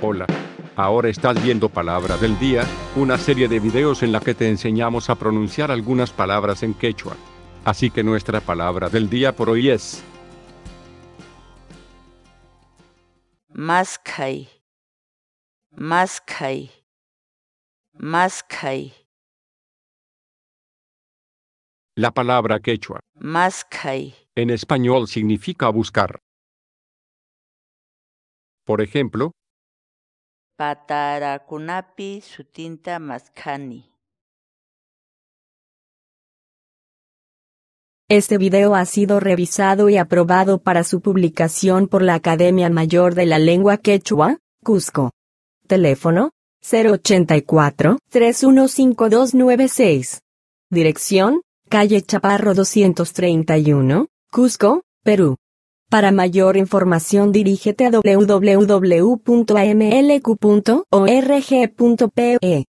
Hola. Ahora estás viendo Palabra del Día, una serie de videos en la que te enseñamos a pronunciar algunas palabras en quechua. Así que nuestra palabra del día por hoy es Maskai, maskai, maskai, la palabra quechua. maskai, En español significa buscar. Por ejemplo, patarakunapi sutinta maskani. Este video ha sido revisado y aprobado para su publicación por la Academia Mayor de la Lengua Quechua, Cusco. Teléfono: 084-315296. Dirección: calle Chaparro 231, Cusco, Perú. Para mayor información dirígete a www.amlq.org.pe.